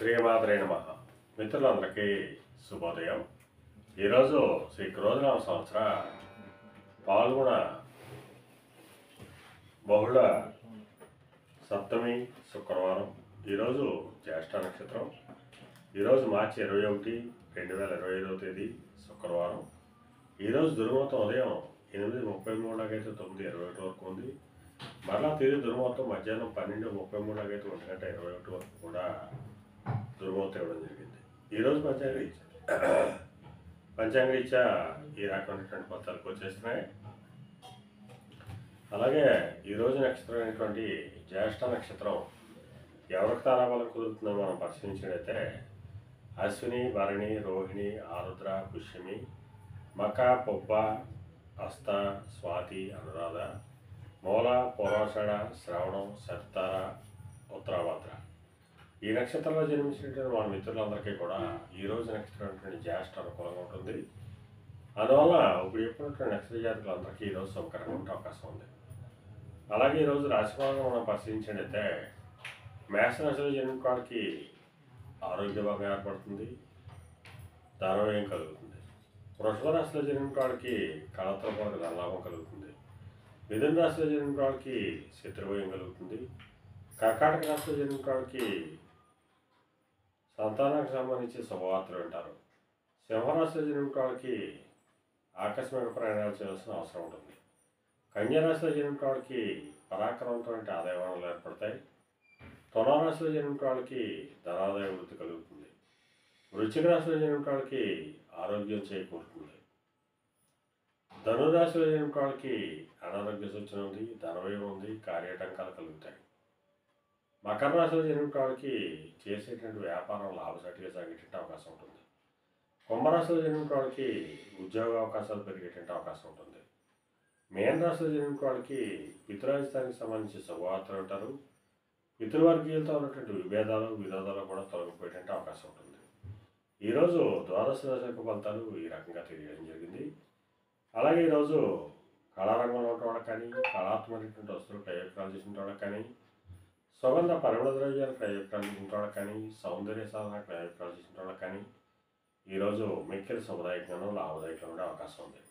శ్రీమాత్రే నమః. మిత్రులందరికీ శుభోదయం. ఈరోజు శ్రీ క్రోధనామ సంవత్సర పాల్గొన బహుళ సప్తమి శుక్రవారం. ఈరోజు జ్యేష్ఠ నక్షత్రం. ఈరోజు మార్చి 21, 2025 తేదీ శుక్రవారం. ఈరోజు దుర్ముహూర్తం ఉదయం 8:33 అయితే 9:21 వరకు ఉంది. మరలా తిరిగి దుర్ముహూర్తం మధ్యాహ్నం 12:33 అయితే 1:21 వరకు కూడా దుర్ముహూర్తం ఇవ్వడం జరిగింది. ఈరోజు పంచాంగరీత్యా ఈ రకమైనటువంటి ఫలితాలకు వచ్చేస్తున్నాయి. అలాగే ఈరోజు నక్షత్రమైనటువంటి జ్యేష్ఠ నక్షత్రం ఎవరికి తారాబలం కుదురుతుందో మనం పరిశీలించినట్లయితే అశ్విని, భరణి, రోహిణి, ఆరుద్ర, పుష్యమి, మక, పొబ్బ, హస్త, స్వాతి, అనురాధ, మూల, పూర్వాషాఢ, శ్రవణం, శతార, ఉత్తరాభద్ర. ఈ నక్షత్రంలో జన్మించినటువంటి మన మిత్రులందరికీ కూడా ఈరోజు నక్షత్రం జ్యేష్ఠ అనుకూలంగా ఉంటుంది. అందువల్ల ఇప్పుడు చెప్పినటువంటి నక్షత్ర జాతకులందరికీ ఈరోజు సౌకర్యంగా ఉండే అవకాశం ఉంది. అలాగే ఈరోజు రాశిఫలంగా మనం పరిశీలించినట్లయితే మేషరాశిలో జన్మించిన వారికి ఆరోగ్య భాగం ఏర్పడుతుంది, ధనవ్యయం కలుగుతుంది. వృషభ రాశిలో జన్మించిన వారికి కళతో పాటు ధనలాభం కలుగుతుంది. మిథున రాశిలో జన్మించిన వారికి శత్రుభయం కలుగుతుంది. కర్కాటక రాశిలో జన్మించిన వారికి సంతానానికి సంబంధించి శుభవార్తలు వింటారు. సింహరాశిలో జన్మించిన వారికి ఆకస్మిక ప్రయాణాలు చేయాల్సిన అవసరం ఉంటుంది. కన్యారాశిలో జన్మించిన వారికి పరాక్రమంతో ఆదాయ వనరులు ఏర్పడతాయి. తులారాశిలో జన్మించిన వారికి ధనాదాయ వృద్ధి కలుగుతుంది. వృశ్చిక రాశిలో జన్మించిన వారికి ఆరోగ్యం చేకూరుతుంది. ధనురాశిలో జన్మించిన వారికి అనారోగ్య సూచన ఉంది, ధనవ్యయం ఉంది, కార్యాటంకాలు కలుగుతాయి. మకర రాశిలో జన్మించిన వారికి చేసేటువంటి వ్యాపారం లాభసాటిగా సాగేటువంటి అవకాశం ఉంటుంది. కుంభరాశిలో జన్మించిన వారికి ఉద్యోగ అవకాశాలు పెరిగేటువంటి అవకాశం ఉంటుంది. మీన రాశిలో జన్మించిన వారికి పితృరాజధానికి సంబంధించి శుభవార్తలు ఉంటారు. పితృవర్గీయులతో ఉన్నటువంటి విరోధాలు కూడా తొలగిపోయేటువంటి అవకాశం ఉంటుంది. ఈరోజు ద్వాదశ రాశి యొక్క ఫలితాలు ఈ రకంగా తెలియడం జరిగింది. అలాగే ఈరోజు కళారంగంలో ఉన్న వాళ్ళకి కానీ, కళాత్మకమైనటువంటి వస్తువులు ప్రయోగాలు చేసిన వాళ్ళకి కానీ, సుగంధ పరిమళ ద్రవ్యాలు ప్రయోగాలు చేసిన వాళ్ళకి కానీ, సౌందర్య సాధన ప్రయోగాలు చేసిన వాళ్ళకి కానీ ఈరోజు మిక్కిలి శుభదాయకంగానూ లాభదాయకంగా ఉండే అవకాశం ఉంది.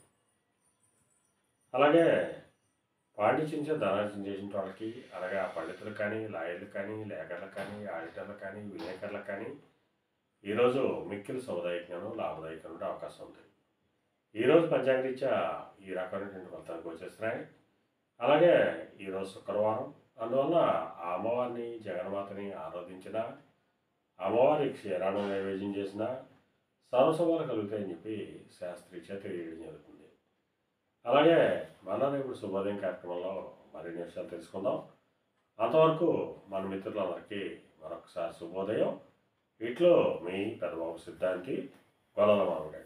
అలాగే పాండిత్యం ధనార్జన చేసిన వాళ్ళకి, అలాగే ఆ పండితులకు కానీ, లాయర్లు కానీ, లేఖర్లకు కానీ, ఆడిటర్లకు కానీ, విలేకరులకు కానీ ఈరోజు మిక్కిలి శుభదాయకంగానూ లాభదాయకంగా ఉండే అవకాశం ఉంది. ఈరోజు పంచాంగరీత్యా ఈ రకమైనటువంటి ఫలితాలకు వచ్చేస్తున్నాయి. అలాగే ఈరోజు శుక్రవారం. అందువల్ల ఆ అమ్మవారిని, జగన్మాతని ఆరాధించిన, అమ్మవారికి క్షీరాన్నం నైవేద్యం చేసిన సర్వశుభాలు కలుగుతాయని చెప్పి శాస్త్రీత్యా తెలియడం జరుగుతుంది. అలాగే మన రేపు శుభోదయం కార్యక్రమంలో మరిన్ని విషయాలు తెలుసుకుందాం. అంతవరకు మన మిత్రులందరికీ మరొకసారి శుభోదయం. ఇట్లో మీ పెద్దబాబు సిద్ధాంతి గొల్లల మామిడి.